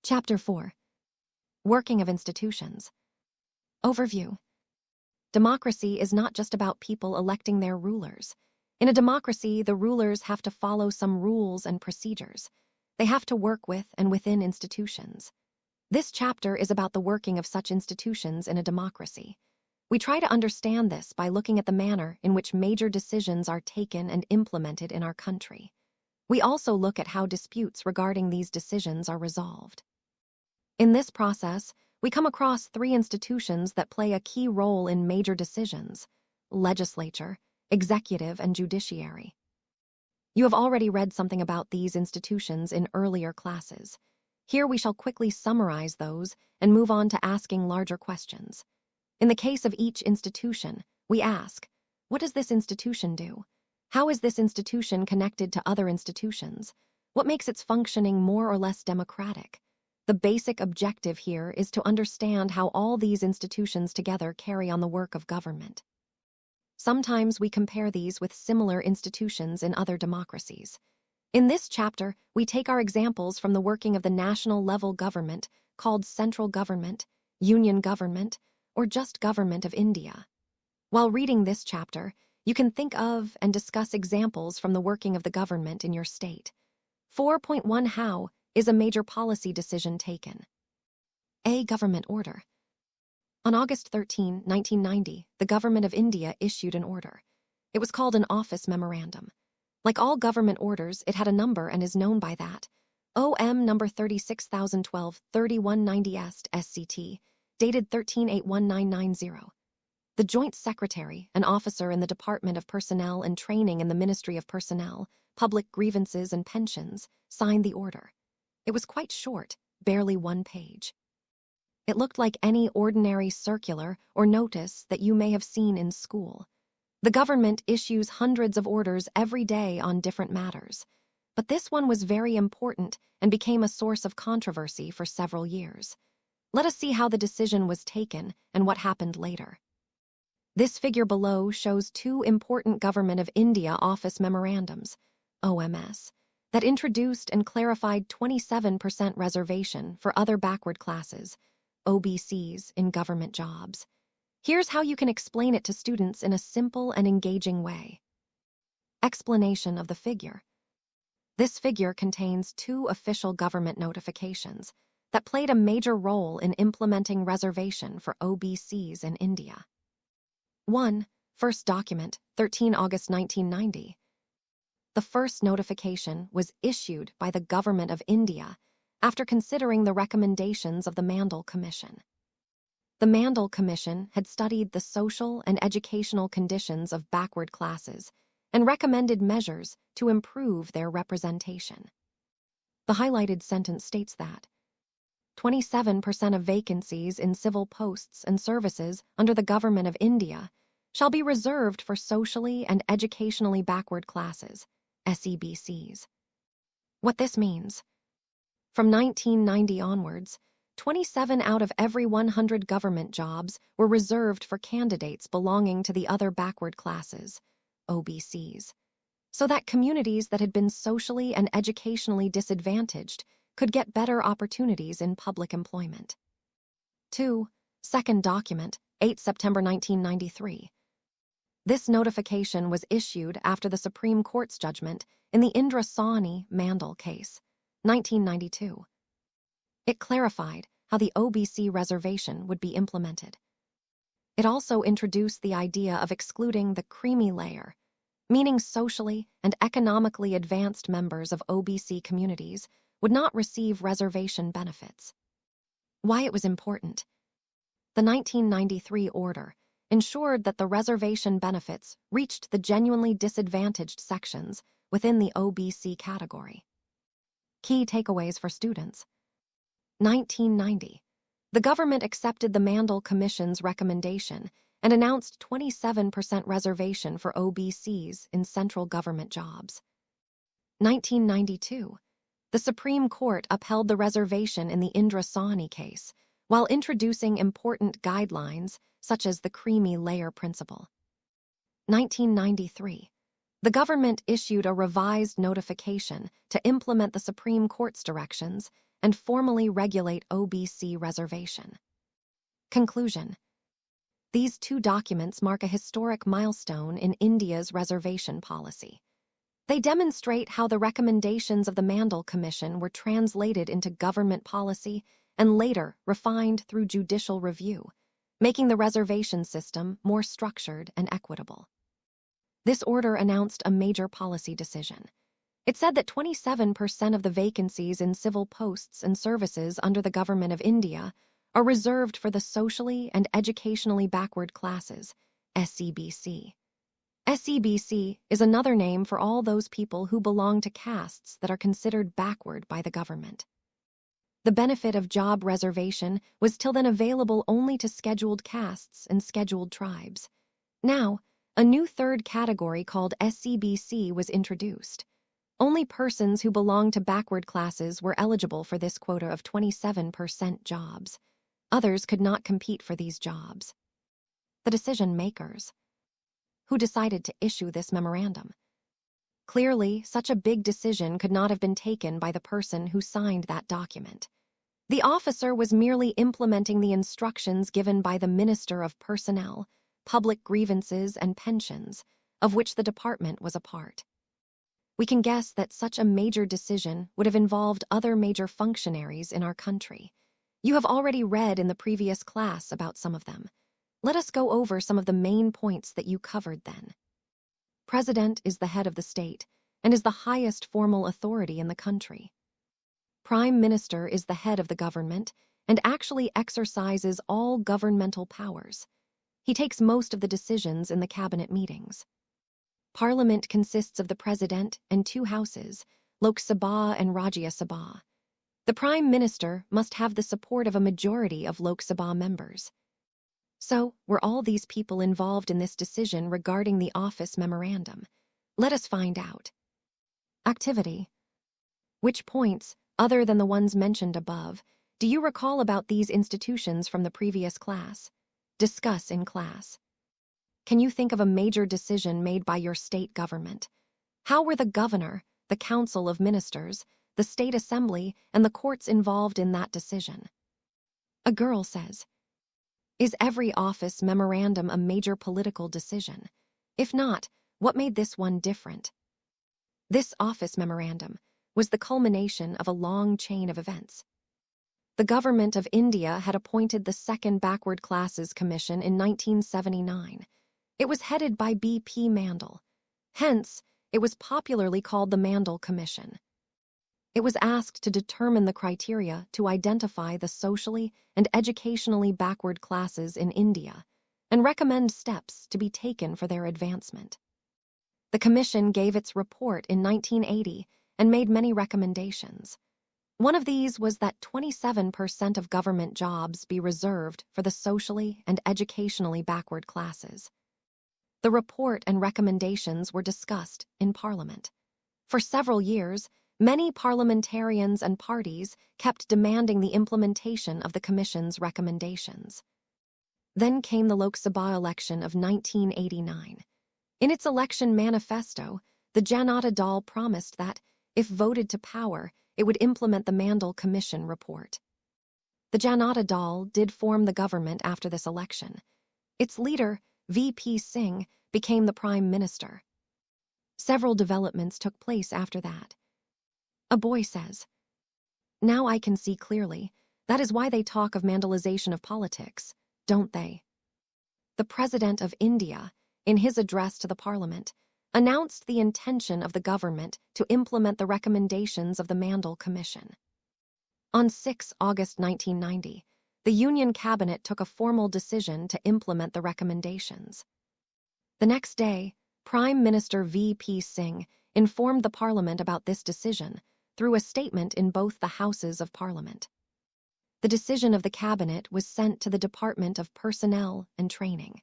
Chapter 4. Working of Institutions. Overview. Democracy is not just about people electing their rulers. In a democracy, the rulers have to follow some rules and procedures. They have to work with and within institutions. This chapter is about the working of such institutions in a democracy. We try to understand this by looking at the manner in which major decisions are taken and implemented in our country. We also look at how disputes regarding these decisions are resolved. In this process, we come across three institutions that play a key role in major decisions: legislature, executive, and judiciary. You have already read something about these institutions in earlier classes. Here we shall quickly summarize those and move on to asking larger questions. In the case of each institution, we ask, what does this institution do? How is this institution connected to other institutions? What makes its functioning more or less democratic? The basic objective here is to understand how all these institutions together carry on the work of government. Sometimes we compare these with similar institutions in other democracies. In this chapter, we take our examples from the working of the national-level government, called central government, union government, or just government of India. While reading this chapter, you can think of and discuss examples from the working of the government in your state. 4.1 How is a major policy decision taken? A government order. On August 13, 1990, the Government of India issued an order. It was called an office memorandum. Like all government orders, it had a number and is known by that. OM number 36012-3190 SCT, dated 13/8/1990. The Joint Secretary, an officer in the Department of Personnel and Training in the Ministry of Personnel, Public Grievances and Pensions, signed the order. It was quite short, barely 1 page. It looked like any ordinary circular or notice that you may have seen in school. The government issues hundreds of orders every day on different matters, but this one was very important and became a source of controversy for several years. Let us see how the decision was taken and what happened later. This figure below shows two important Government of India office memorandums, OMS, that introduced and clarified 27% reservation for other backward classes, OBCs, in government jobs. Here's how you can explain it to students in a simple and engaging way. Explanation of the figure. This figure contains two official government notifications that played a major role in implementing reservation for OBCs in India. 1. First document, 13 August 1990. The first notification was issued by the Government of India after considering the recommendations of the Mandal Commission. The Mandal Commission had studied the social and educational conditions of backward classes and recommended measures to improve their representation. The highlighted sentence states that 27% of vacancies in civil posts and services under the Government of India shall be reserved for socially and educationally backward classes, SEBCs. What this means: from 1990 onwards, 27 out of every 100 government jobs were reserved for candidates belonging to the other backward classes, OBCs, so that communities that had been socially and educationally disadvantaged could get better opportunities in public employment. 2. Second document, 8 September 1993. This notification was issued after the Supreme Court's judgment in the Indra Sawhney Mandal case, 1992. It clarified how the OBC reservation would be implemented. It also introduced the idea of excluding the creamy layer, meaning socially and economically advanced members of OBC communities would not receive reservation benefits. Why it was important. The 1993 order ensured that the reservation benefits reached the genuinely disadvantaged sections within the OBC category. Key takeaways for students. 1990. The government accepted the Mandal Commission's recommendation and announced 27% reservation for OBCs in central government jobs. 1992. The Supreme Court upheld the reservation in the Indra Sawhney case, while introducing important guidelines such as the creamy layer principle. 1993. The government issued a revised notification to implement the Supreme Court's directions and formally regulate OBC reservation. Conclusion. These two documents mark a historic milestone in India's reservation policy. They demonstrate how the recommendations of the Mandal Commission were translated into government policy and later refined through judicial review, making the reservation system more structured and equitable. This order announced a major policy decision. It said that 27% of the vacancies in civil posts and services under the Government of India are reserved for the socially and educationally backward classes, SEBC. SEBC is another name for all those people who belong to castes that are considered backward by the government. The benefit of job reservation was till then available only to scheduled castes and scheduled tribes. Now, a new third category called SEBC was introduced. Only persons who belonged to backward classes were eligible for this quota of 27% jobs. Others could not compete for these jobs. The decision makers. Who decided to issue this memorandum? Clearly, such a big decision could not have been taken by the person who signed that document. The officer was merely implementing the instructions given by the Minister of Personnel, Public Grievances and Pensions, of which the department was a part. We can guess that such a major decision would have involved other major functionaries in our country. You have already read in the previous class about some of them. Let us go over some of the main points that you covered then. President is the head of the state and is the highest formal authority in the country. Prime Minister is the head of the government and actually exercises all governmental powers. He takes most of the decisions in the cabinet meetings. Parliament consists of the President and two houses, Lok Sabha and Rajya Sabha. The Prime Minister must have the support of a majority of Lok Sabha members. So, were all these people involved in this decision regarding the office memorandum? Let us find out. Activity. Which points, other than the ones mentioned above, do you recall about these institutions from the previous class? Discuss in class. Can you think of a major decision made by your state government? How were the governor, the council of ministers, the state assembly, and the courts involved in that decision? A girl says, is every office memorandum a major political decision? If not, what made this one different? This office memorandum was the culmination of a long chain of events. The Government of India had appointed the Second Backward Classes Commission in 1979. It was headed by B.P. Mandal. Hence, it was popularly called the Mandal Commission. It was asked to determine the criteria to identify the socially and educationally backward classes in India and recommend steps to be taken for their advancement. The commission gave its report in 1980 and made many recommendations. One of these was that 27% of government jobs be reserved for the socially and educationally backward classes. The report and recommendations were discussed in Parliament. For several years, many parliamentarians and parties kept demanding the implementation of the Commission's recommendations. Then came the Lok Sabha election of 1989. In its election manifesto, the Janata Dal promised that, if voted to power, it would implement the Mandal Commission report. The Janata Dal did form the government after this election. Its leader, V.P. Singh, became the Prime Minister. Several developments took place after that. A boy says, now I can see clearly, that is why they talk of Mandalization of politics, don't they? The President of India, in his address to the Parliament, announced the intention of the government to implement the recommendations of the Mandal Commission. On 6 August 1990, the Union Cabinet took a formal decision to implement the recommendations. The next day, Prime Minister V.P. Singh informed the Parliament about this decision through a statement in both the Houses of Parliament. The decision of the Cabinet was sent to the Department of Personnel and Training.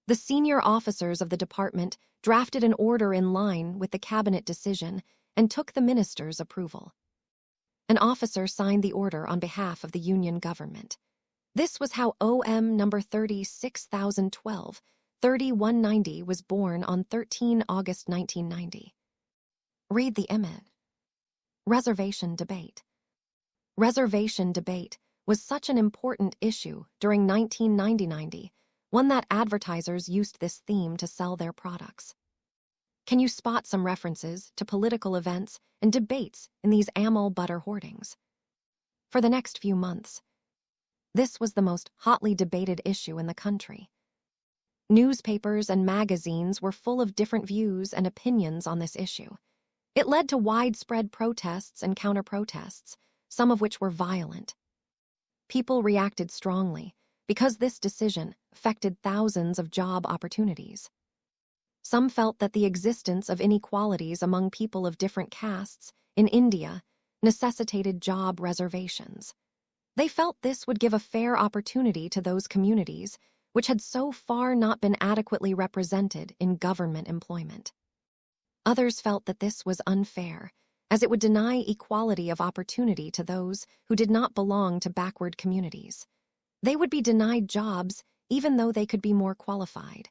The senior officers of the department drafted an order in line with the Cabinet decision and took the minister's approval. An officer signed the order on behalf of the Union government. This was how OM number 36012, 3190 was born on 13 August 1990. Read the image. Reservation debate. Reservation debate was such an important issue during 1990, one that advertisers used this theme to sell their products. Can you spot some references to political events and debates in these Amul butter hoardings? For the next few months, this was the most hotly debated issue in the country. Newspapers and magazines were full of different views and opinions on this issue. It led to widespread protests and counter-protests, some of which were violent. People reacted strongly because this decision affected thousands of job opportunities. Some felt that the existence of inequalities among people of different castes in India necessitated job reservations. They felt this would give a fair opportunity to those communities which had so far not been adequately represented in government employment. Others felt that this was unfair, as it would deny equality of opportunity to those who did not belong to backward communities. They would be denied jobs even though they could be more qualified.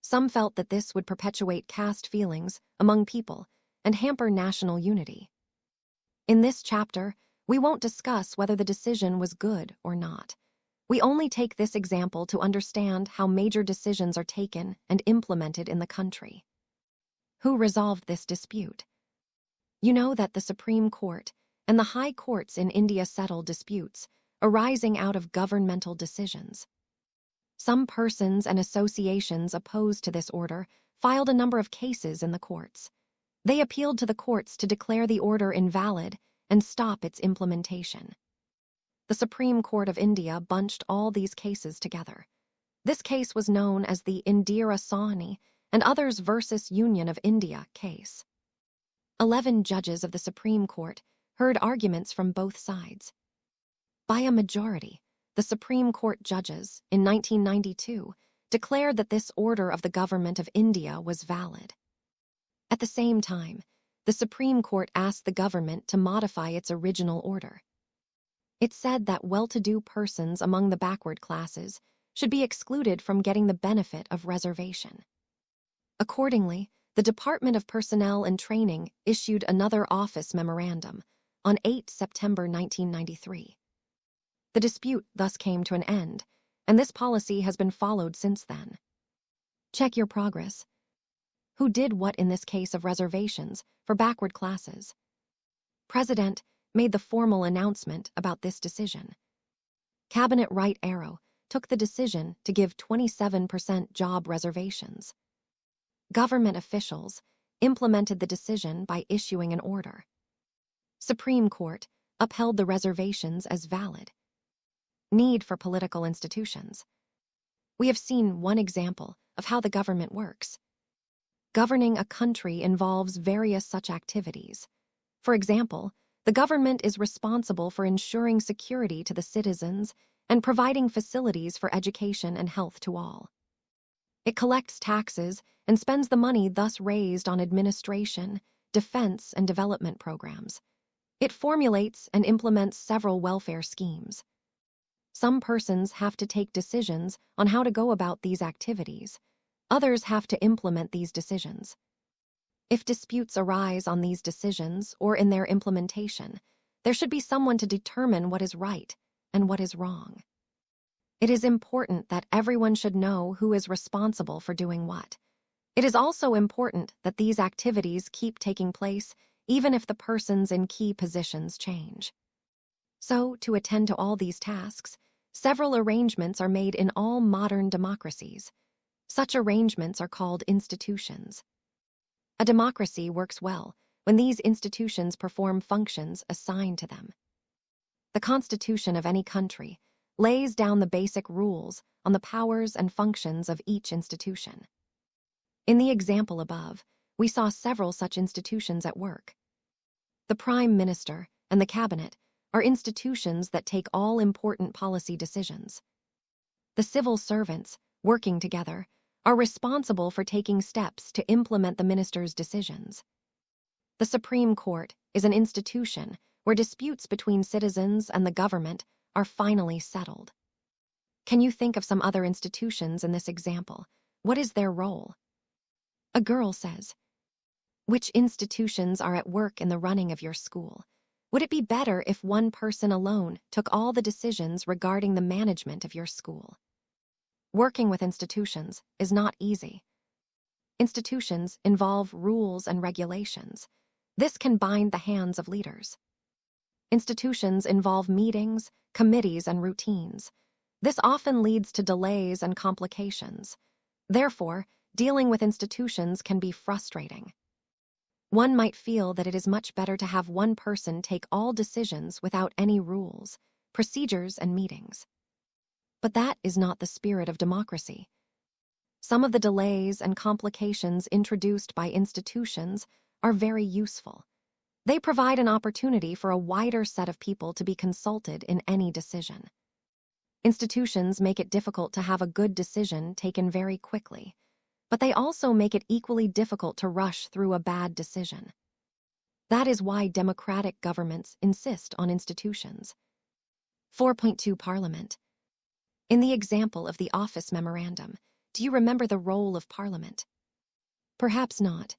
Some felt that this would perpetuate caste feelings among people and hamper national unity. In this chapter, we won't discuss whether the decision was good or not. We only take this example to understand how major decisions are taken and implemented in the country. Who resolved this dispute? You know that the Supreme Court and the high courts in India settle disputes arising out of governmental decisions. Some persons and associations opposed to this order filed a number of cases in the courts. They appealed to the courts to declare the order invalid and stop its implementation. The Supreme Court of India bunched all these cases together. This case was known as the Indira Sawhney and Others versus Union of India case. 11 judges of the Supreme Court heard arguments from both sides. By a majority, the Supreme Court judges, in 1992, declared that this order of the government of India was valid. At the same time, the Supreme Court asked the government to modify its original order. It said that well-to-do persons among the backward classes should be excluded from getting the benefit of reservation. Accordingly, the Department of Personnel and Training issued another office memorandum on 8 September 1993. The dispute thus came to an end, and this policy has been followed since then. Check your progress. Who did what in this case of reservations for backward classes? President made the formal announcement about this decision. Cabinet Right Arrow took the decision to give 27% job reservations. Government officials implemented the decision by issuing an order. Supreme Court upheld the reservations as valid. Need for political institutions. We have seen one example of how the government works. Governing a country involves various such activities. For example, the government is responsible for ensuring security to the citizens and providing facilities for education and health to all. It collects taxes and spends the money thus raised on administration, defense, and development programs. It formulates and implements several welfare schemes. Some persons have to take decisions on how to go about these activities. Others have to implement these decisions. If disputes arise on these decisions or in their implementation, there should be someone to determine what is right and what is wrong. It is important that everyone should know who is responsible for doing what. It is also important that these activities keep taking place even if the persons in key positions change. So, to attend to all these tasks, several arrangements are made in all modern democracies. Such arrangements are called institutions. A democracy works well when these institutions perform functions assigned to them. The Constitution of any country lays down the basic rules on the powers and functions of each institution. In the example above, we saw several such institutions at work. The Prime Minister and the Cabinet are institutions that take all important policy decisions. The civil servants, working together, are responsible for taking steps to implement the minister's decisions. The Supreme Court is an institution where disputes between citizens and the government are finally settled. Can you think of some other institutions in this example? What is their role? A girl says, which institutions are at work in the running of your school? Would it be better if one person alone took all the decisions regarding the management of your school? Working with institutions is not easy. Institutions involve rules and regulations. This can bind the hands of leaders. Institutions involve meetings, committees, and routines. This often leads to delays and complications. Therefore, dealing with institutions can be frustrating. One might feel that it is much better to have one person take all decisions without any rules, procedures, and meetings. But that is not the spirit of democracy. Some of the delays and complications introduced by institutions are very useful. They provide an opportunity for a wider set of people to be consulted in any decision. Institutions make it difficult to have a good decision taken very quickly, but they also make it equally difficult to rush through a bad decision. That is why democratic governments insist on institutions. 4.2 Parliament. In the example of the Office Memorandum, do you remember the role of Parliament? Perhaps not.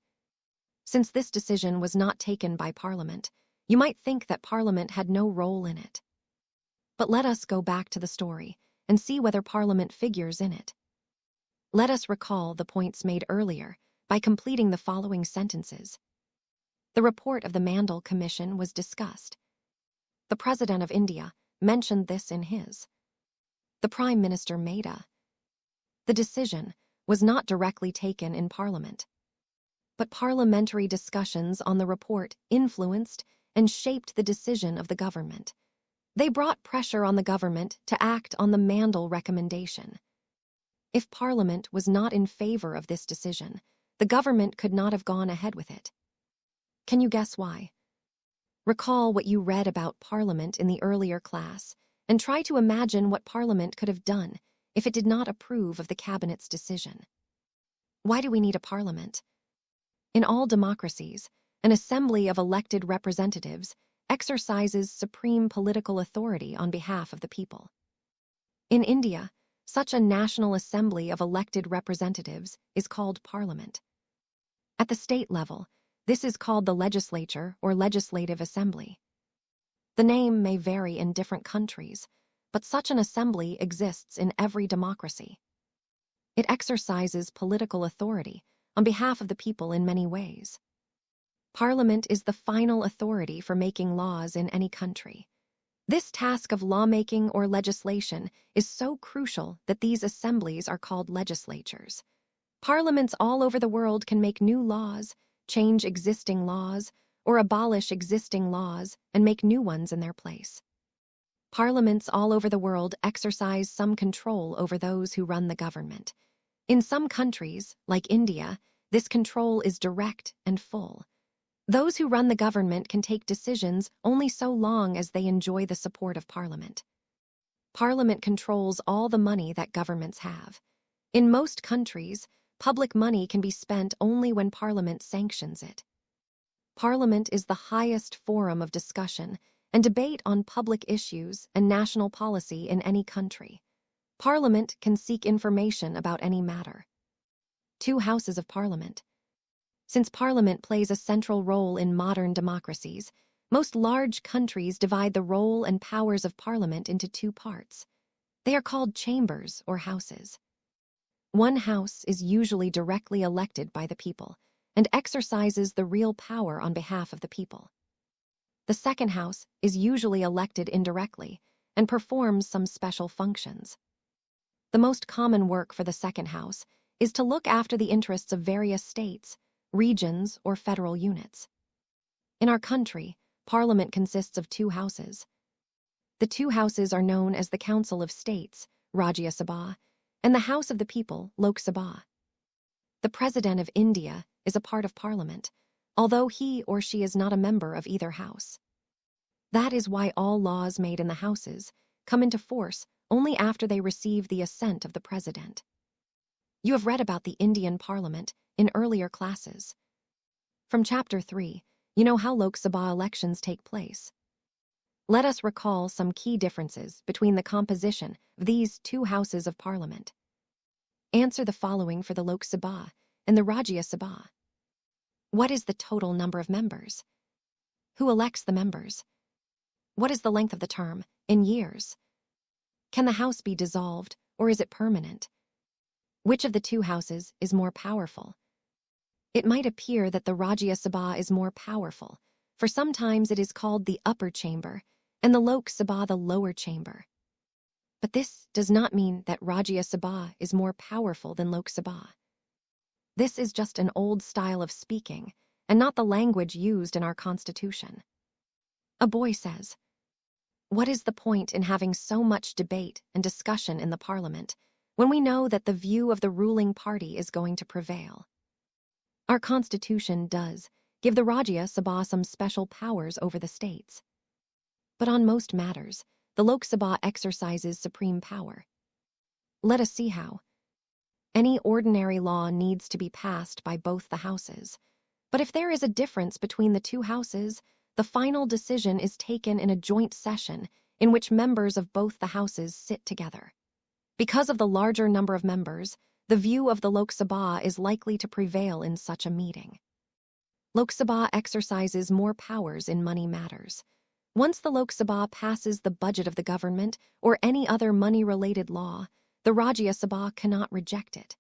Since this decision was not taken by Parliament, you might think that Parliament had no role in it. But let us go back to the story and see whether Parliament figures in it. Let us recall the points made earlier by completing the following sentences. The report of the Mandal Commission was discussed. The President of India mentioned this in his. The Prime Minister made a. The decision was not directly taken in Parliament, but parliamentary discussions on the report influenced and shaped the decision of the government. They brought pressure on the government to act on the Mandal recommendation. If Parliament was not in favor of this decision, the government could not have gone ahead with it. Can you guess why? Recall what you read about Parliament in the earlier class and try to imagine what Parliament could have done if it did not approve of the Cabinet's decision. Why do we need a Parliament? In all democracies, an assembly of elected representatives exercises supreme political authority on behalf of the people. In India, such a national assembly of elected representatives is called Parliament. At the state level, this is called the legislature or legislative assembly. The name may vary in different countries, but such an assembly exists in every democracy. It exercises political authority on behalf of the people in many ways. Parliament is the final authority for making laws in any country. This task of lawmaking or legislation is so crucial that these assemblies are called legislatures. Parliaments all over the world can make new laws, change existing laws, or abolish existing laws and make new ones in their place. Parliaments all over the world exercise some control over those who run the government. In some countries, like India, this control is direct and full. Those who run the government can take decisions only so long as they enjoy the support of Parliament. Parliament controls all the money that governments have. In most countries, public money can be spent only when Parliament sanctions it. Parliament is the highest forum of discussion and debate on public issues and national policy in any country. Parliament can seek information about any matter. 2 houses of Parliament. Since Parliament plays a central role in modern democracies, most large countries divide the role and powers of Parliament into 2 parts. They are called chambers or houses. One house is usually directly elected by the people and exercises the real power on behalf of the people. The second house is usually elected indirectly and performs some special functions. The most common work for the second house is to look after the interests of various states, regions, or federal units. In our country, Parliament consists of 2 houses. The 2 houses are known as the Council of States, Rajya Sabha, and the House of the People, Lok Sabha. The President of India is a part of Parliament, although he or she is not a member of either house. That is why all laws made in the houses come into force only after they receive the assent of the President. You have read about the Indian Parliament in earlier classes. From Chapter 3, you know how Lok Sabha elections take place. Let us recall some key differences between the composition of these 2 houses of Parliament. Answer the following for the Lok Sabha and the Rajya Sabha. What is the total number of members? Who elects the members? What is the length of the term, in years? Can the house be dissolved, or is it permanent? Which of the two houses is more powerful? It might appear that the Rajya Sabha is more powerful, for sometimes it is called the upper chamber, and the Lok Sabha the lower chamber. But this does not mean that Rajya Sabha is more powerful than Lok Sabha. This is just an old style of speaking, and not the language used in our constitution. A boy says, "What is the point in having so much debate and discussion in the parliament when we know that the view of the ruling party is going to prevail?" Our constitution does give the Rajya Sabha some special powers over the states. But on most matters, the Lok Sabha exercises supreme power. Let us see how. Any ordinary law needs to be passed by both the houses. But if there is a difference between the two houses, the final decision is taken in a joint session in which members of both the houses sit together. Because of the larger number of members, the view of the Lok Sabha is likely to prevail in such a meeting. Lok Sabha exercises more powers in money matters. Once the Lok Sabha passes the budget of the government or any other money-related law, the Rajya Sabha cannot reject it.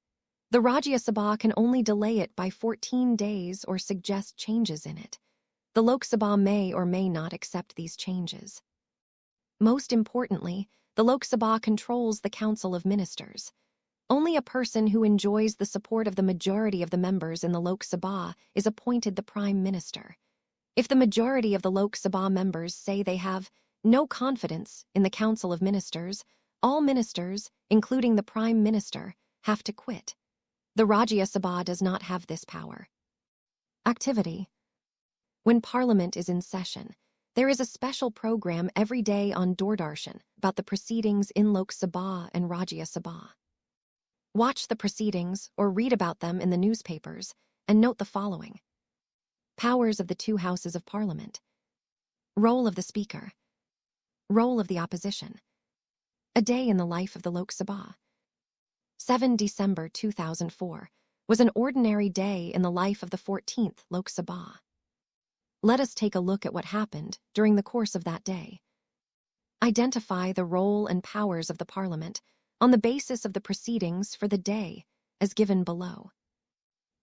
The Rajya Sabha can only delay it by 14 days or suggest changes in it. The Lok Sabha may or may not accept these changes. Most importantly, the Lok Sabha controls the Council of Ministers. Only a person who enjoys the support of the majority of the members in the Lok Sabha is appointed the Prime Minister. If the majority of the Lok Sabha members say they have no confidence in the Council of Ministers, all ministers, including the Prime Minister, have to quit. The Rajya Sabha does not have this power. Activity. When Parliament is in session, there is a special program every day on Doordarshan about the proceedings in Lok Sabha and Rajya Sabha. Watch the proceedings or read about them in the newspapers and note the following. Powers of the two houses of Parliament. Role of the Speaker. Role of the Opposition. A day in the life of the Lok Sabha. 7 December 2004 was an ordinary day in the life of the 14th Lok Sabha. Let us take a look at what happened during the course of that day. Identify the role and powers of the Parliament on the basis of the proceedings for the day as given below.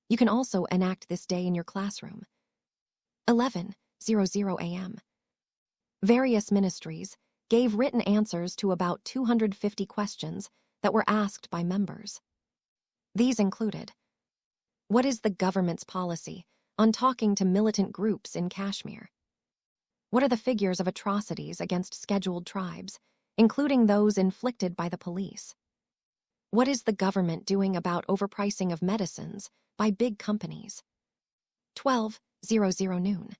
You can also enact this day in your classroom. 11:00 a.m. Various ministries gave written answers to about 250 questions that were asked by members. These included: what is the government's policy on talking to militant groups in Kashmir? What are the figures of atrocities against scheduled tribes, including those inflicted by the police? What is the government doing about overpricing of medicines by big companies? 12:00 noon.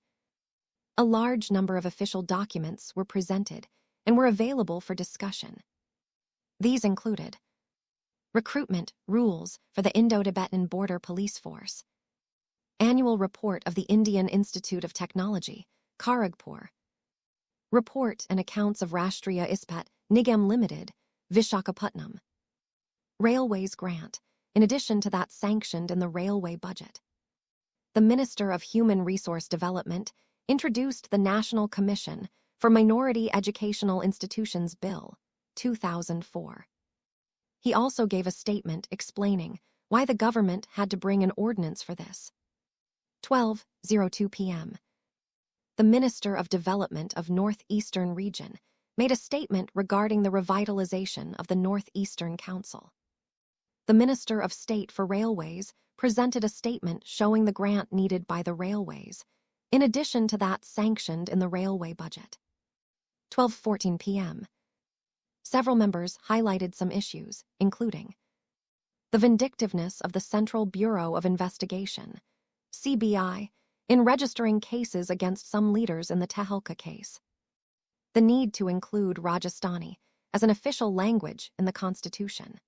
A large number of official documents were presented and were available for discussion. These included: recruitment rules for the Indo-Tibetan Border Police Force, annual report of the Indian Institute of Technology, Kharagpur, report and accounts of Rashtriya Ispat Nigam Limited, Vishakhapatnam, railways grant, in addition to that sanctioned in the railway budget. The Minister of Human Resource Development introduced the National Commission for Minority Educational Institutions Bill, 2004. He also gave a statement explaining why the government had to bring an ordinance for this. 12:02 p.m. The Minister of Development of Northeastern Region made a statement regarding the revitalization of the Northeastern Council. The Minister of State for Railways presented a statement showing the grant needed by the railways, in addition to that sanctioned in the railway budget. 12:14 p.m. Several members highlighted some issues, including the vindictiveness of the Central Bureau of Investigation, CBI, in registering cases against some leaders in the Tehelka case, the need to include Rajasthani as an official language in the Constitution,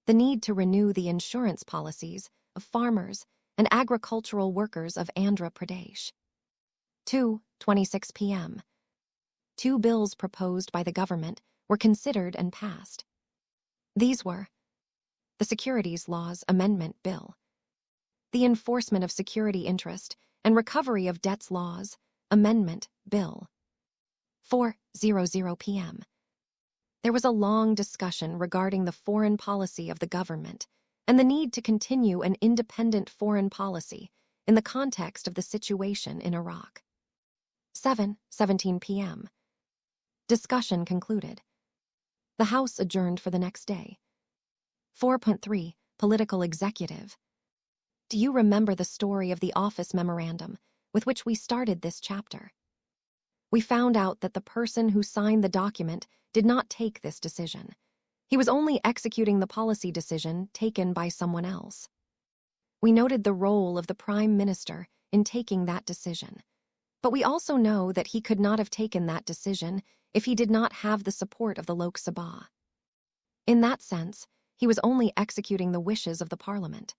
the need to renew the insurance policies of farmers and agricultural workers of Andhra Pradesh. 2:26 p.m. Two bills proposed by the government were considered and passed. These were the Securities Laws Amendment Bill, the Enforcement of Security Interest and Recovery of Debts Laws Amendment Bill, 4:00 p.m. There was a long discussion regarding the foreign policy of the government and the need to continue an independent foreign policy in the context of the situation in Iraq. 7:17 p.m. Discussion concluded. The House adjourned for the next day. 4.3 Political Executive. Do you remember the story of the office memorandum with which we started this chapter? We found out that the person who signed the document did not take this decision. He was only executing the policy decision taken by someone else. We noted the role of the Prime Minister in taking that decision, but we also know that he could not have taken that decision if he did not have the support of the Lok Sabha. In that sense, he was only executing the wishes of the Parliament.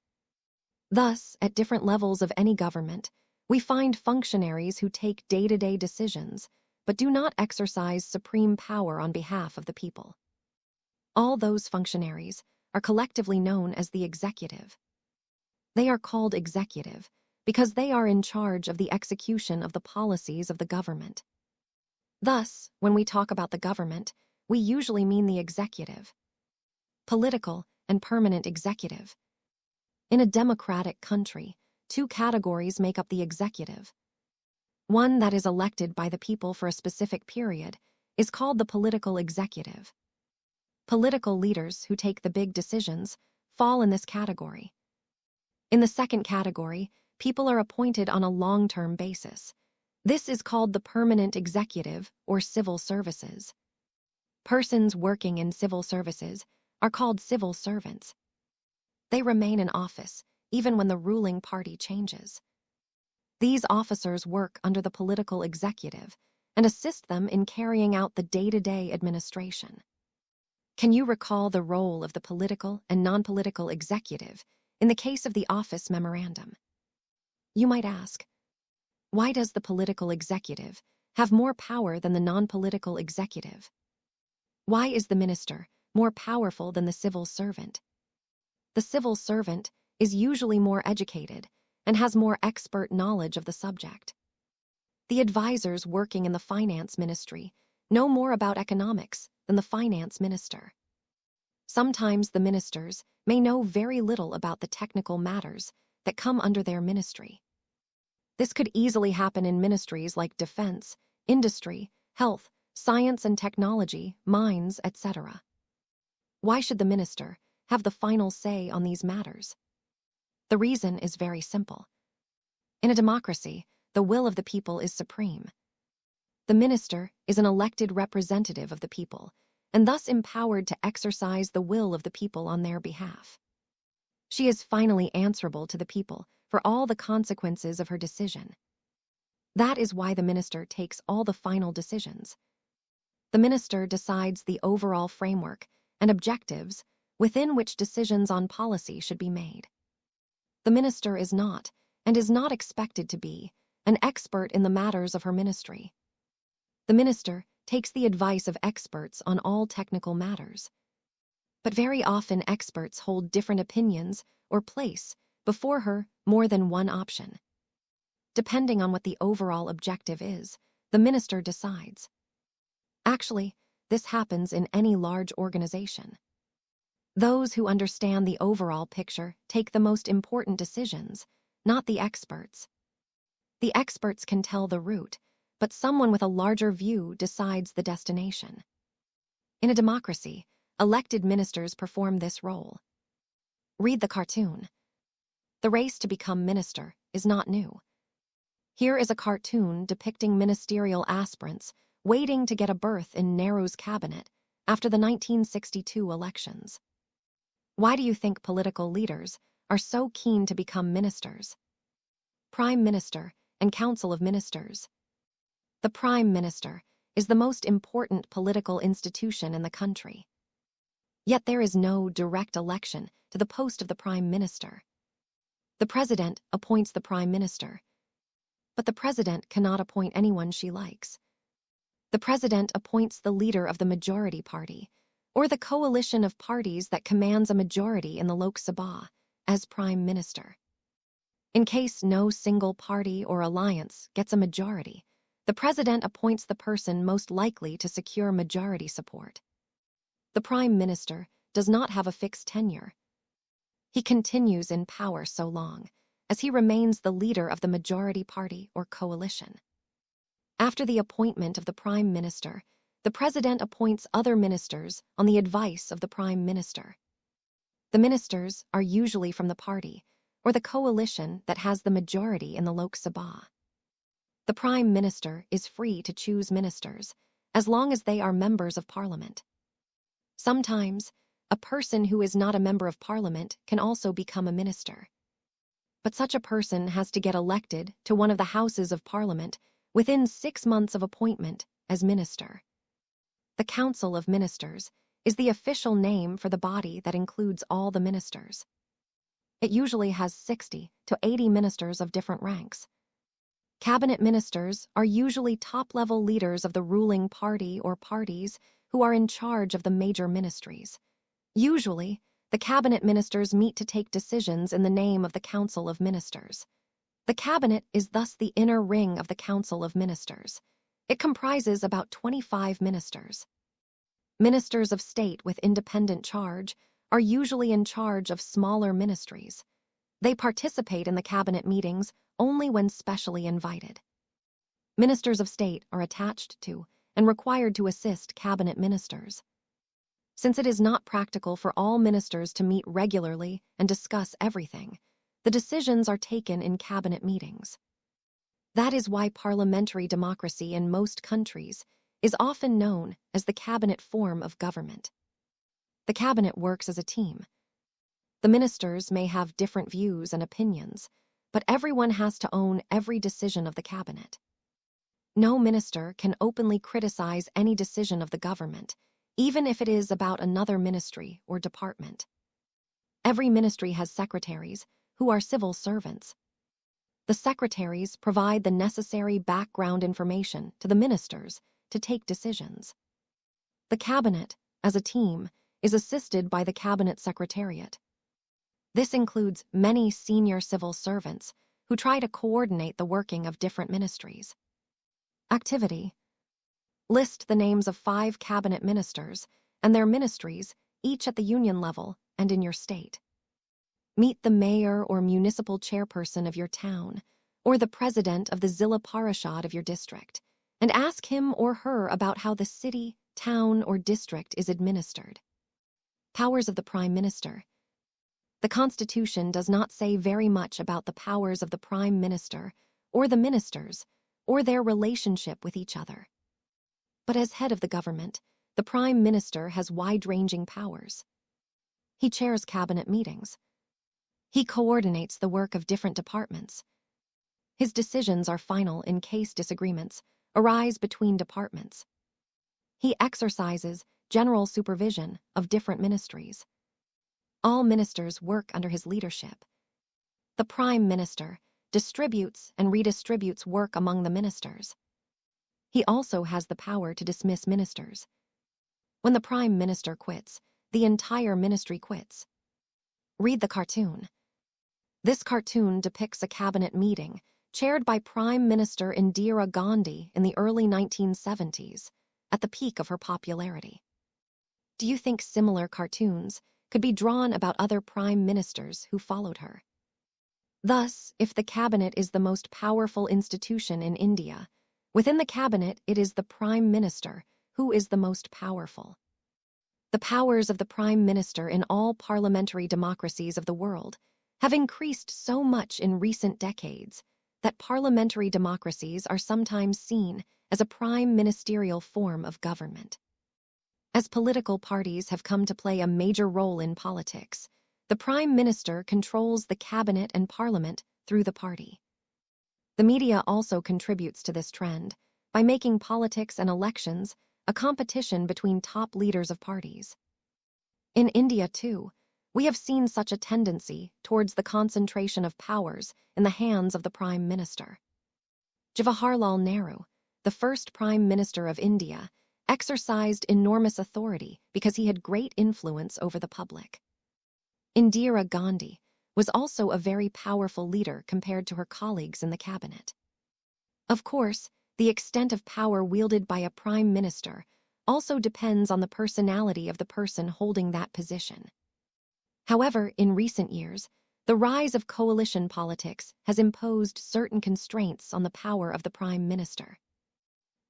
Thus, at different levels of any government, we find functionaries who take day-to-day decisions but do not exercise supreme power on behalf of the people. All those functionaries are collectively known as the executive. They are called executive because they are in charge of the execution of the policies of the government. Thus, when we talk about the government, we usually mean the executive. Political and permanent executive. In a democratic country, two categories make up the executive. One that is elected by the people for a specific period is called the political executive. Political leaders who take the big decisions fall in this category. In the second category, people are appointed on a long-term basis. This is called the permanent executive or civil services. Persons working in civil services are called civil servants. They remain in office even when the ruling party changes. These officers work under the political executive and assist them in carrying out the day-to-day administration. Can you recall the role of the political and non-political executive in the case of the office memorandum? You might ask, why does the political executive have more power than the non-political executive? Why is the minister more powerful than the civil servant? The civil servant is usually more educated and has more expert knowledge of the subject. The advisors working in the finance ministry know more about economics than the finance minister. Sometimes the ministers may know very little about the technical matters that come under their ministry. This could easily happen in ministries like defense, industry, health, science and technology, mines, etc. Why should the minister have the final say on these matters? The reason is very simple. In a democracy, the will of the people is supreme. The minister is an elected representative of the people and thus empowered to exercise the will of the people on their behalf. She is finally answerable to the people for all the consequences of her decision. That is why the minister takes all the final decisions. The minister decides the overall framework and objectives within which decisions on policy should be made. The minister is not, and is not expected to be, an expert in the matters of her ministry. The minister takes the advice of experts on all technical matters. But very often experts hold different opinions or place before her more than one option. Depending on what the overall objective is, the minister decides. Actually, this happens in any large organization. Those who understand the overall picture take the most important decisions, not the experts. The experts can tell the route, but someone with a larger view decides the destination. In a democracy, elected ministers perform this role. Read the cartoon. The race to become minister is not new. Here is a cartoon depicting ministerial aspirants waiting to get a berth in Nehru's cabinet after the 1962 elections. Why do you think political leaders are so keen to become ministers? Prime Minister and Council of Ministers. The Prime Minister is the most important political institution in the country. Yet there is no direct election to the post of the Prime Minister. The President appoints the Prime Minister, but the President cannot appoint anyone she likes. The President appoints the leader of the majority party, or the coalition of parties that commands a majority in the Lok Sabha, as Prime Minister. In case no single party or alliance gets a majority, The president appoints the person most likely to secure majority support. The prime minister does not have a fixed tenure. He continues in power so long as he remains the leader of the majority party or coalition. After the appointment of the prime minister, the president appoints other ministers on the advice of the prime minister. The ministers are usually from the party or the coalition that has the majority in the Lok Sabha. The prime minister is free to choose ministers as long as they are members of parliament. Sometimes, a person who is not a member of parliament can also become a minister. But such a person has to get elected to one of the houses of parliament within 6 months of appointment as minister. The Council of Ministers is the official name for the body that includes all the ministers. It usually has 60 to 80 ministers of different ranks. Cabinet ministers are usually top-level leaders of the ruling party or parties who are in charge of the major ministries. Usually, the cabinet ministers meet to take decisions in the name of the Council of Ministers. The cabinet is thus the inner ring of the Council of Ministers. It comprises about 25 ministers. Ministers of state with independent charge are usually in charge of smaller ministries. They participate in the cabinet meetings only when specially invited. Ministers of state are attached to and required to assist cabinet ministers. Since it is not practical for all ministers to meet regularly and discuss everything, the decisions are taken in cabinet meetings. That is why parliamentary democracy in most countries is often known as the cabinet form of government. The cabinet works as a team. The ministers may have different views and opinions, but everyone has to own every decision of the cabinet. No minister can openly criticize any decision of the government, even if it is about another ministry or department. Every ministry has secretaries, who are civil servants. The secretaries provide the necessary background information to the ministers to take decisions. The cabinet, as a team, is assisted by the cabinet secretariat. This includes many senior civil servants who try to coordinate the working of different ministries. Activity. List the names of 5 cabinet ministers and their ministries, each at the union level and in your state. Meet the mayor or municipal chairperson of your town, or the president of the Zilla Parishad of your district, and ask him or her about how the city, town, or district is administered. Powers of the Prime Minister. The Constitution does not say very much about the powers of the Prime Minister or the ministers or their relationship with each other. But as head of the government, the Prime Minister has wide-ranging powers. He chairs cabinet meetings. He coordinates the work of different departments. His decisions are final in case disagreements arise between departments. He exercises general supervision of different ministries. All ministers work under his leadership. The Prime Minister distributes and redistributes work among the ministers. He also has the power to dismiss ministers. When the Prime Minister quits, the entire ministry quits. Read the cartoon. This cartoon depicts a cabinet meeting chaired by Prime Minister Indira Gandhi in the early 1970s, at the peak of her popularity. Do you think similar cartoons could be drawn about other prime ministers who followed her? Thus, if the cabinet is the most powerful institution in India, within the cabinet it is the prime minister who is the most powerful. The powers of the prime minister in all parliamentary democracies of the world have increased so much in recent decades that parliamentary democracies are sometimes seen as a prime ministerial form of government. As political parties have come to play a major role in politics, the Prime Minister controls the cabinet and parliament through the party. The media also contributes to this trend by making politics and elections a competition between top leaders of parties. In India, too, we have seen such a tendency towards the concentration of powers in the hands of the Prime Minister. Jawaharlal Nehru, the first Prime Minister of India, exercised enormous authority because he had great influence over the public. Indira Gandhi was also a very powerful leader compared to her colleagues in the cabinet. Of course, The extent of power wielded by a prime minister also depends on the personality of the person holding that position. However, in recent years, the rise of coalition politics has imposed certain constraints on the power of the prime minister.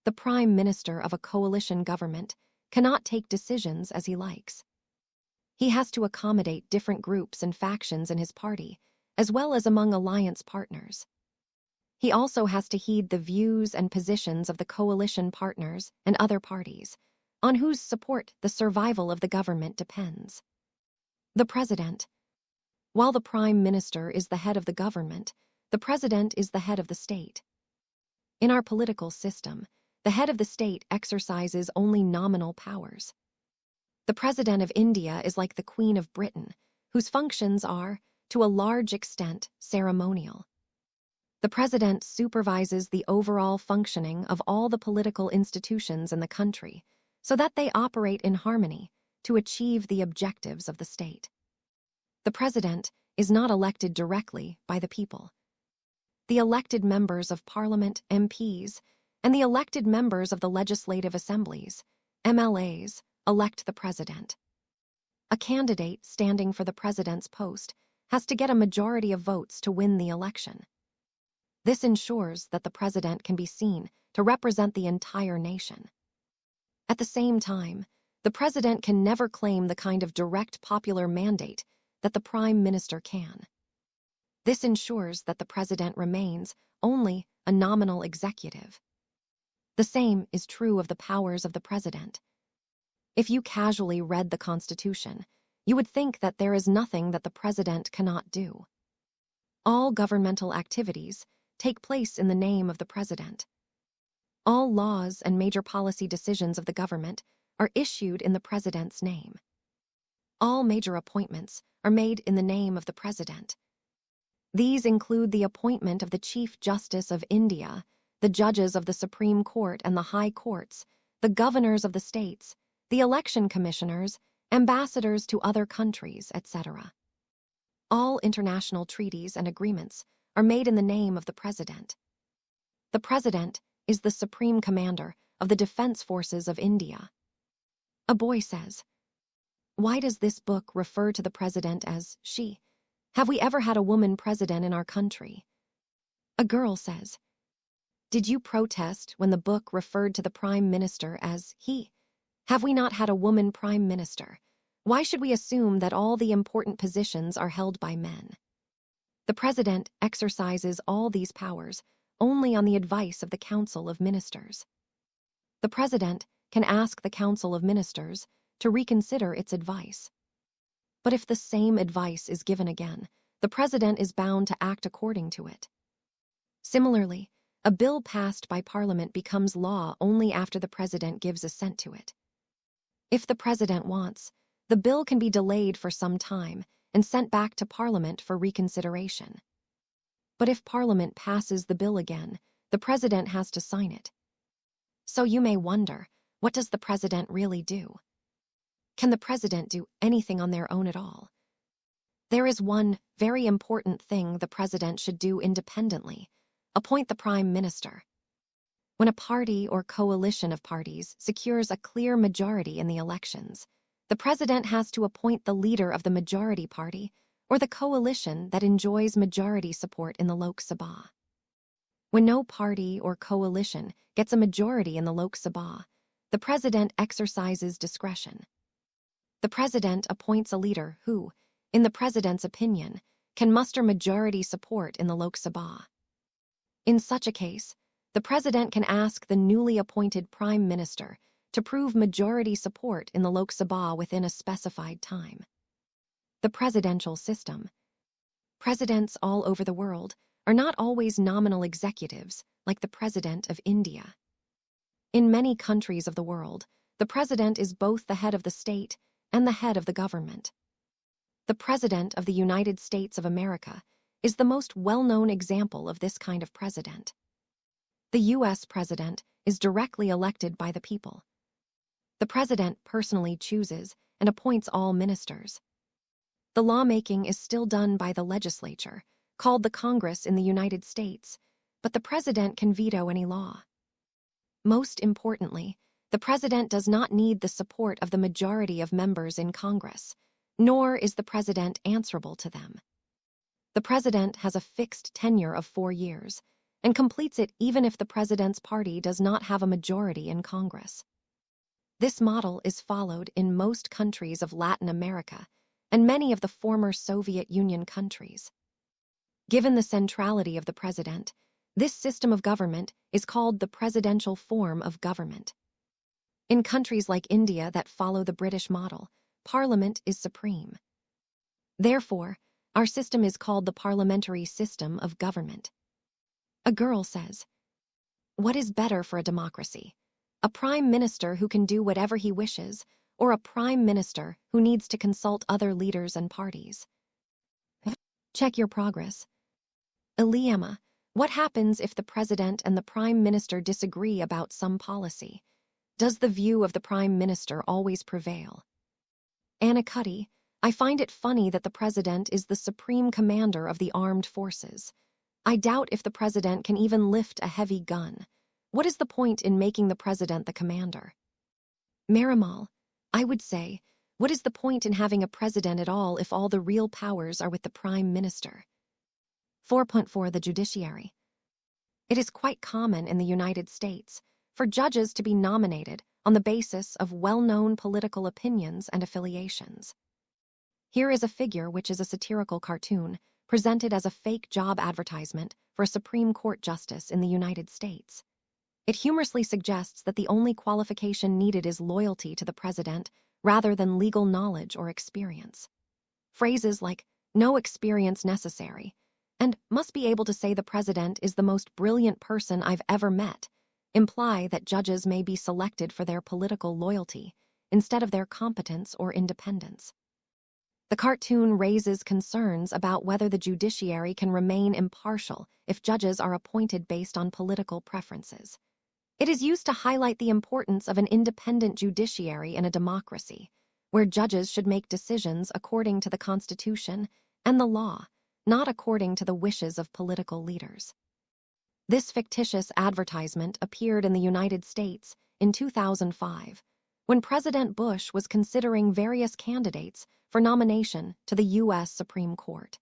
The prime minister of a coalition government cannot take decisions as he likes. He has to accommodate different groups and factions in his party, as well as among alliance partners. He also has to heed the views and positions of the coalition partners and other parties, on whose support the survival of the government depends. The president. While the prime minister is the head of the government, the president is the head of the state. In our political system, the head of the state exercises only nominal powers. The President of India is like the Queen of Britain, whose functions are, to a large extent, ceremonial. The President supervises the overall functioning of all the political institutions in the country so that they operate in harmony to achieve the objectives of the state. The President is not elected directly by the people. The elected members of Parliament, MPs, and the elected members of the legislative assemblies, MLAs, elect the president. A candidate standing for the president's post has to get a majority of votes to win the election. This ensures that the president can be seen to represent the entire nation. At the same time, the president can never claim the kind of direct popular mandate that the prime minister can. This ensures that the president remains only a nominal executive. The same is true of the powers of the president. If you casually read the Constitution, you would think that there is nothing that the president cannot do. All governmental activities take place in the name of the president. All laws and major policy decisions of the government are issued in the president's name. All major appointments are made in the name of the president. These include the appointment of the Chief Justice of India, the judges of the Supreme Court and the High Courts, the governors of the states, the election commissioners, ambassadors to other countries, etc. All international treaties and agreements are made in the name of the president. The president is the supreme commander of the defense forces of India. A boy says, "Why does this book refer to the president as she? Have we ever had a woman president in our country?" A girl says, "Did you protest when the book referred to the prime minister as he? Have we not had a woman prime minister? Why should we assume that all the important positions are held by men?" The president exercises all these powers only on the advice of the Council of Ministers. The president can ask the Council of Ministers to reconsider its advice. But if the same advice is given again, the president is bound to act according to it. Similarly, a bill passed by Parliament becomes law only after the president gives assent to it. If the president wants, the bill can be delayed for some time and sent back to Parliament for reconsideration. But if Parliament passes the bill again, the president has to sign it. So you may wonder, what does the president really do? Can the president do anything on their own at all? There is one very important thing the president should do independently: appoint the prime minister. When a party or coalition of parties secures a clear majority in the elections, the president has to appoint the leader of the majority party or the coalition that enjoys majority support in the Lok Sabha. When no party or coalition gets a majority in the Lok Sabha, the president exercises discretion. The president appoints a leader who, in the president's opinion, can muster majority support in the Lok Sabha. In such a case, the president can ask the newly appointed prime minister to prove majority support in the Lok Sabha within a specified time. The presidential system. Presidents all over the world are not always nominal executives like the President of India. In many countries of the world, the president is both the head of the state and the head of the government. The President of the United States of America is the most well-known example of this kind of president. The U.S. president is directly elected by the people. The president personally chooses and appoints all ministers. The lawmaking is still done by the legislature, called the Congress in the United States, but the president can veto any law. Most importantly, the president does not need the support of the majority of members in Congress, nor is the president answerable to them. The president has a fixed tenure of 4 years and completes it even if the president's party does not have a majority in Congress. This model is followed in most countries of Latin America and many of the former Soviet Union countries. Given the centrality of the president, this system of government is called the presidential form of government. In countries like India that follow the British model, Parliament is supreme. Therefore, our system is called the parliamentary system of government. A girl says, "What is better for a democracy? A prime minister who can do whatever he wishes, or a prime minister who needs to consult other leaders and parties?" Check your progress. Eliama, what happens if the president and the prime minister disagree about some policy? Does the view of the prime minister always prevail? Anna Cuddy, I find it funny that the president is the supreme commander of the armed forces. I doubt if the president can even lift a heavy gun. What is the point in making the president the commander? Marimal, I would say, what is the point in having a president at all if all the real powers are with the prime minister? 4.4 The judiciary. It is quite common in the United States for judges to be nominated on the basis of well-known political opinions and affiliations. Here is a figure which is a satirical cartoon presented as a fake job advertisement for a Supreme Court justice in the United States. It humorously suggests that the only qualification needed is loyalty to the president rather than legal knowledge or experience. Phrases like, "no experience necessary," and "must be able to say the president is the most brilliant person I've ever met," imply that judges may be selected for their political loyalty instead of their competence or independence. The cartoon raises concerns about whether the judiciary can remain impartial if judges are appointed based on political preferences. It is used to highlight the importance of an independent judiciary in a democracy, where judges should make decisions according to the Constitution and the law, not according to the wishes of political leaders. This fictitious advertisement appeared in the United States in 2005, when President Bush was considering various candidates for nomination to the U.S. Supreme Court.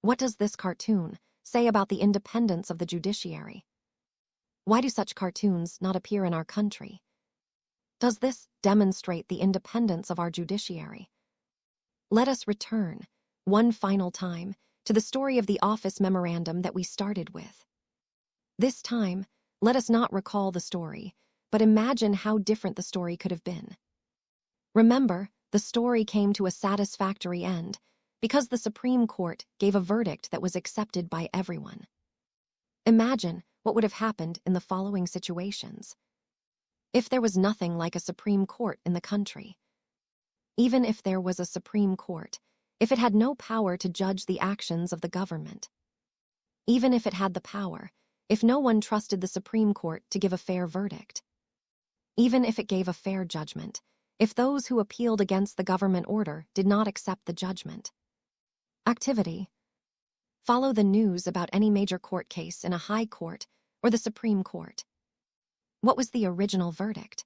What does this cartoon say about the independence of the judiciary? Why do such cartoons not appear in our country? Does this demonstrate the independence of our judiciary? Let us return, one final time, to the story of the office memorandum that we started with. This time, let us not recall the story, but imagine how different the story could have been. Remember, the story came to a satisfactory end because the Supreme Court gave a verdict that was accepted by everyone. Imagine what would have happened in the following situations. If there was nothing like a Supreme Court in the country. Even if there was a Supreme Court, if it had no power to judge the actions of the government. Even if it had the power, if no one trusted the Supreme Court to give a fair verdict. Even if it gave a fair judgment, if those who appealed against the government order did not accept the judgment. Activity. Follow the news about any major court case in a high court or the Supreme Court. What was the original verdict?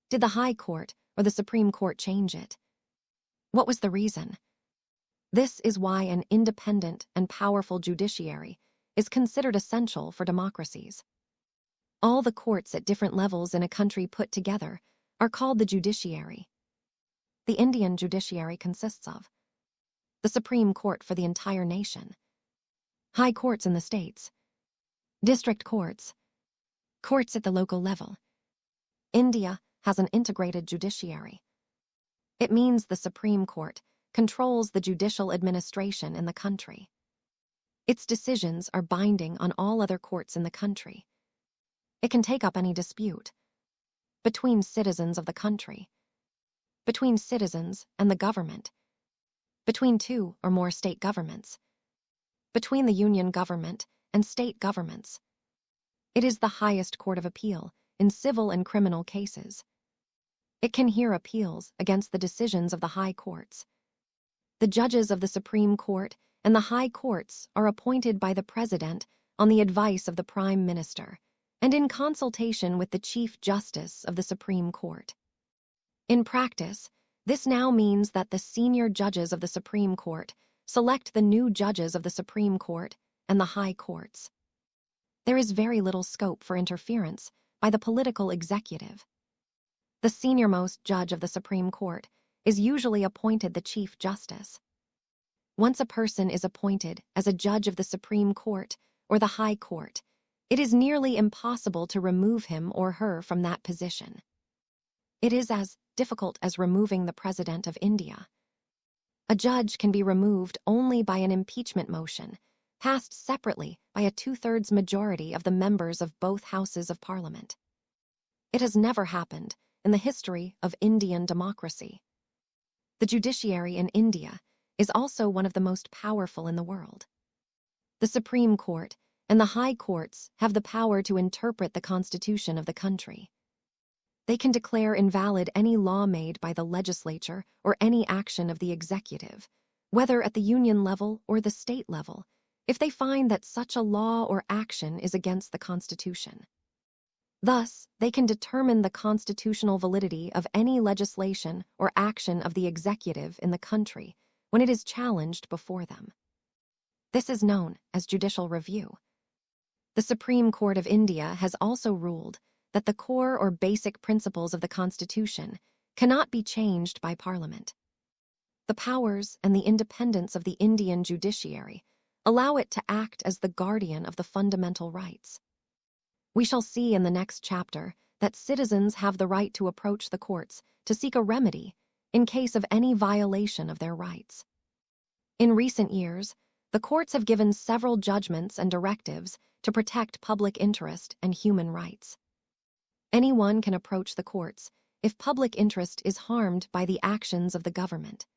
Did the High Court or the Supreme Court change it? What was the reason? This is why an independent and powerful judiciary is considered essential for democracies. All the courts at different levels in a country put together are called the judiciary. The Indian judiciary consists of the Supreme Court for the entire nation, high courts in the states, district courts, courts at the local level. India has an integrated judiciary. It means the Supreme Court controls the judicial administration in the country. Its decisions are binding on all other courts in the country. It can take up any dispute between citizens of the country, between citizens and the government, between two or more state governments, between the union government and state governments. It is the highest court of appeal in civil and criminal cases. It can hear appeals against the decisions of the high courts. The judges of the Supreme Court and the high courts are appointed by the president on the advice of the prime minister, and in consultation with the Chief Justice of the Supreme Court. In practice, this now means that the senior judges of the Supreme Court select the new judges of the Supreme Court and the high courts. There is very little scope for interference by the political executive. The senior-most judge of the Supreme Court is usually appointed the Chief Justice. Once a person is appointed as a judge of the Supreme Court or the High Court, it is nearly impossible to remove him or her from that position. It is as difficult as removing the President of India. A judge can be removed only by an impeachment motion, passed separately by a 2/3 majority of the members of both houses of Parliament. It has never happened in the history of Indian democracy. The judiciary in India is also one of the most powerful in the world. The Supreme Court and the High Courts have the power to interpret the constitution of the country. They can declare invalid any law made by the legislature or any action of the executive, whether at the union level or the state level, if they find that such a law or action is against the Constitution. Thus, they can determine the constitutional validity of any legislation or action of the executive in the country when it is challenged before them. This is known as judicial review. The Supreme Court of India has also ruled that the core or basic principles of the Constitution cannot be changed by Parliament. The powers and the independence of the Indian judiciary allow it to act as the guardian of the fundamental rights. We shall see in the next chapter that citizens have the right to approach the courts to seek a remedy in case of any violation of their rights. In recent years, the courts have given several judgments and directives to protect public interest and human rights. Anyone can approach the courts if public interest is harmed by the actions of the government.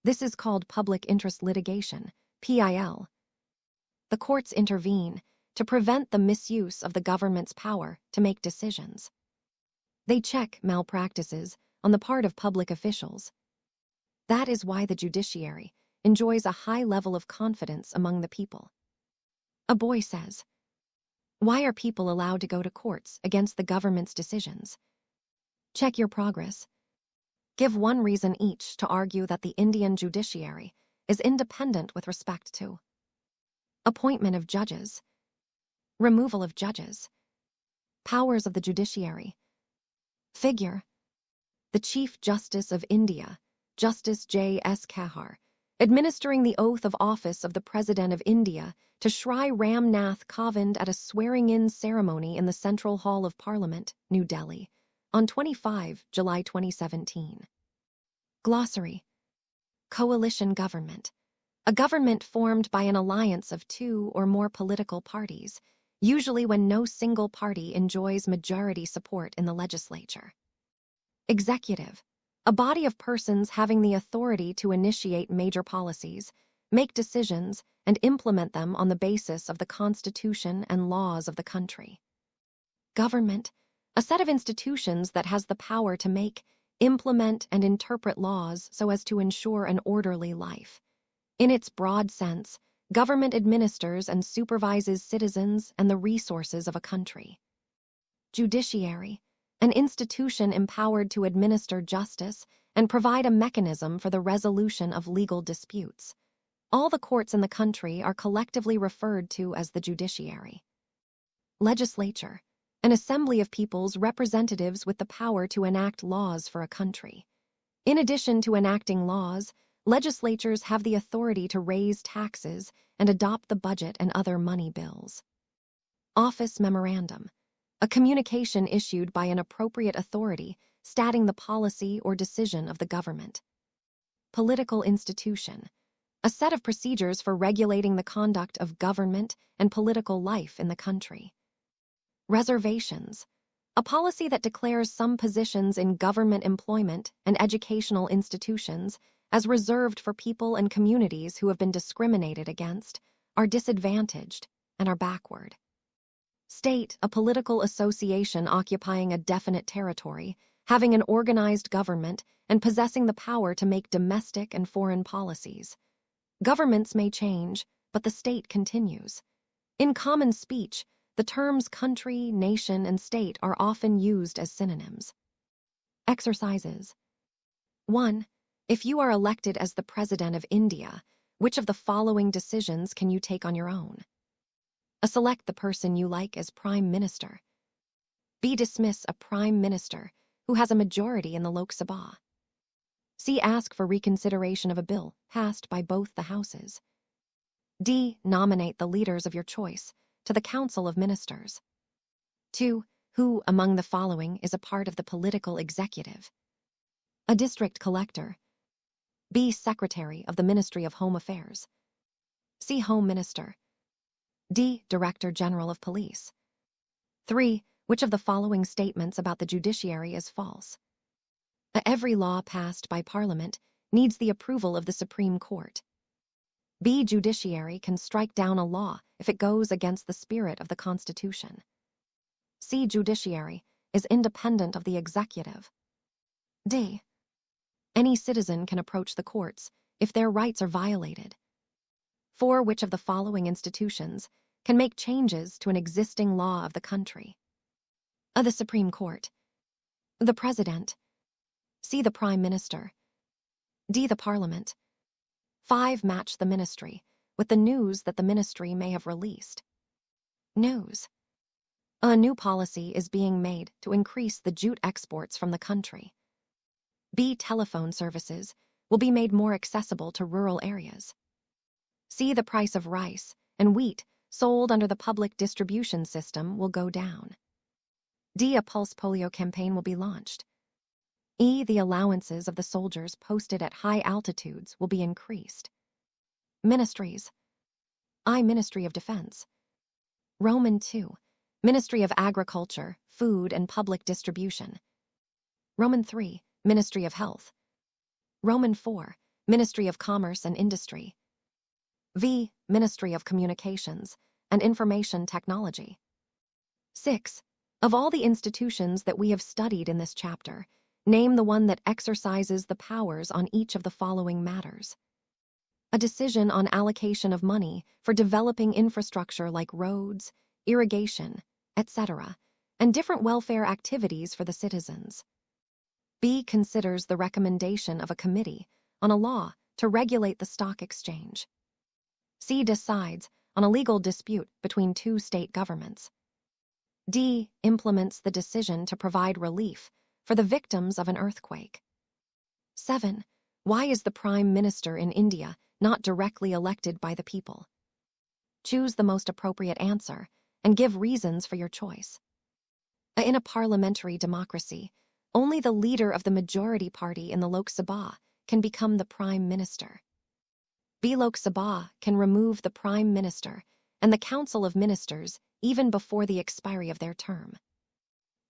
This is called public interest litigation, PIL. The courts intervene to prevent the misuse of the government's power to make decisions. They check malpractices on the part of public officials. That is why the judiciary enjoys a high level of confidence among the people. A boy says, "Why are people allowed to go to courts against the government's decisions?" Check your progress. Give one reason each to argue that the Indian judiciary is independent with respect to appointment of judges, removal of judges, powers of the judiciary. Figure: the Chief Justice of India, Justice J.S. Khahar, administering the oath of office of the President of India to Shri Ram Nath Kovind at a swearing-in ceremony in the Central Hall of Parliament, New Delhi, on 25 July 2017. Glossary: coalition government. A government formed by an alliance of two or more political parties, usually when no single party enjoys majority support in the legislature. Executive. A body of persons having the authority to initiate major policies, make decisions, and implement them on the basis of the Constitution and laws of the country. Government. A set of institutions that has the power to make, implement, and interpret laws so as to ensure an orderly life. In its broad sense, government administers and supervises citizens and the resources of a country. Judiciary. An institution empowered to administer justice and provide a mechanism for the resolution of legal disputes. All the courts in the country are collectively referred to as the judiciary. Legislature. An assembly of people's representatives with the power to enact laws for a country. In addition to enacting laws, legislatures have the authority to raise taxes and adopt the budget and other money bills. Office memorandum. A communication issued by an appropriate authority stating the policy or decision of the government. Political institution. A set of procedures for regulating the conduct of government and political life in the country. Reservations. A policy that declares some positions in government employment and educational institutions as reserved for people and communities who have been discriminated against, are disadvantaged, and are backward. State. A political association occupying a definite territory, having an organized government, and possessing the power to make domestic and foreign policies. Governments may change, but the state continues. In common speech, The terms country, nation, and state are often used as synonyms. Exercises. 1. If you are elected as the President of India, which of the following decisions can you take on your own? A. Select the person you like as Prime Minister. B. Dismiss a Prime Minister who has a majority in the Lok Sabha. C. Ask for reconsideration of a bill passed by both the houses. D. Nominate the leaders of your choice to the Council of Ministers. 2. Who among the following is a part of the political executive? A district collector. B. Secretary of the Ministry of Home Affairs. C. Home Minister. D. Director General of Police. 3. Which of the following statements about the judiciary is false? A. Every law passed by Parliament needs the approval of the Supreme Court. B. Judiciary can strike down a law if it goes against the spirit of the Constitution. C. Judiciary is independent of the executive. D. Any citizen can approach the courts if their rights are violated. 4. Which of the following institutions can make changes to an existing law of the country? A. The Supreme Court. The President. C. The Prime Minister. D. The Parliament. 5. Match the ministry with the news that the ministry may have released. News. A new policy is being made to increase the jute exports from the country. B. Telephone services will be made more accessible to rural areas. C. The price of rice and wheat sold under the public distribution system will go down. D. A pulse polio campaign will be launched. E. The allowances of the soldiers posted at high altitudes will be increased. Ministries. I. Ministry of Defense. Roman II. Ministry of Agriculture, Food and Public Distribution. Roman III. Ministry of Health. Roman IV. Ministry of Commerce and Industry. V. Ministry of Communications and Information Technology. 6. Of all the institutions that we have studied in this chapter, name the one that exercises the powers on each of the following matters. A decision on allocation of money for developing infrastructure like roads, irrigation, etc., and different welfare activities for the citizens. B. Considers the recommendation of a committee on a law to regulate the stock exchange. C. Decides on a legal dispute between two state governments. D. Implements the decision to provide relief for the victims of an earthquake. 7. Why is the Prime Minister in India not directly elected by the people? Choose the most appropriate answer and give reasons for your choice. In a parliamentary democracy, only the leader of the majority party in the Lok Sabha can become the Prime Minister. B. Lok Sabha can remove the Prime Minister and the Council of Ministers even before the expiry of their term.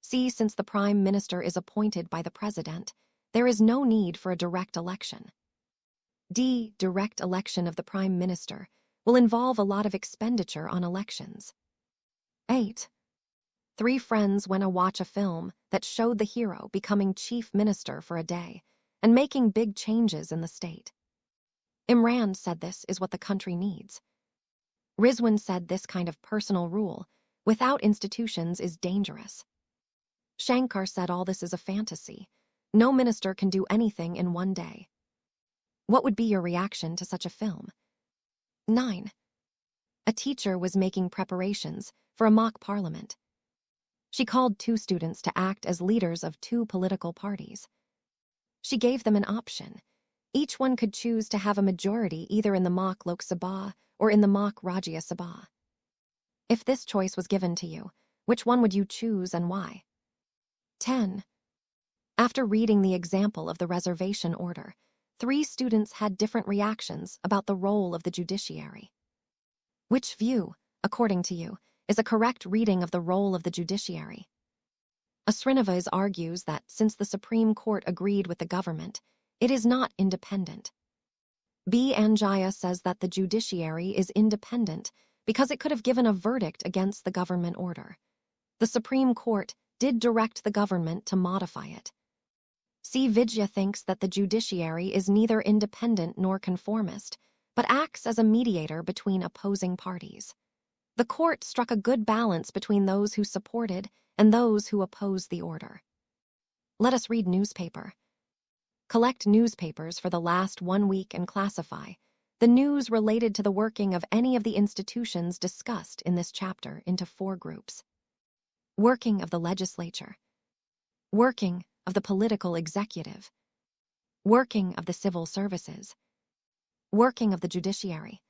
C. Since the Prime Minister is appointed by the President, there is no need for a direct election. D. Direct election of the Prime Minister will involve a lot of expenditure on elections. 8. Three friends went to watch a film that showed the hero becoming chief minister for a day and making big changes in the state. Imran said this is what the country needs. Rizwan said this kind of personal rule without institutions is dangerous. Shankar said all this is a fantasy. No minister can do anything in one day. What would be your reaction to such a film? 9. A teacher was making preparations for a mock parliament. She called 2 students to act as leaders of 2 political parties. She gave them an option. Each one could choose to have a majority either in the mock Lok Sabha or in the mock Rajya Sabha. If this choice was given to you, which one would you choose and why? 10. After reading the example of the reservation order, 3 students had different reactions about the role of the judiciary. Which view, according to you, is a correct reading of the role of the judiciary? A. Srinivas argues that since the Supreme Court agreed with the government, it is not independent. B. Anjaya says that the judiciary is independent because it could have given a verdict against the government order. The Supreme Court did direct the government to modify it. C. Vijaya thinks that the judiciary is neither independent nor conformist, but acts as a mediator between opposing parties. The court struck a good balance between those who supported and those who opposed the order. Let us read newspaper. Collect newspapers for the last 1 week and classify the news related to the working of any of the institutions discussed in this chapter into 4 groups. Working of the legislature. Working of the political executive. Working of the civil services. Working of the judiciary.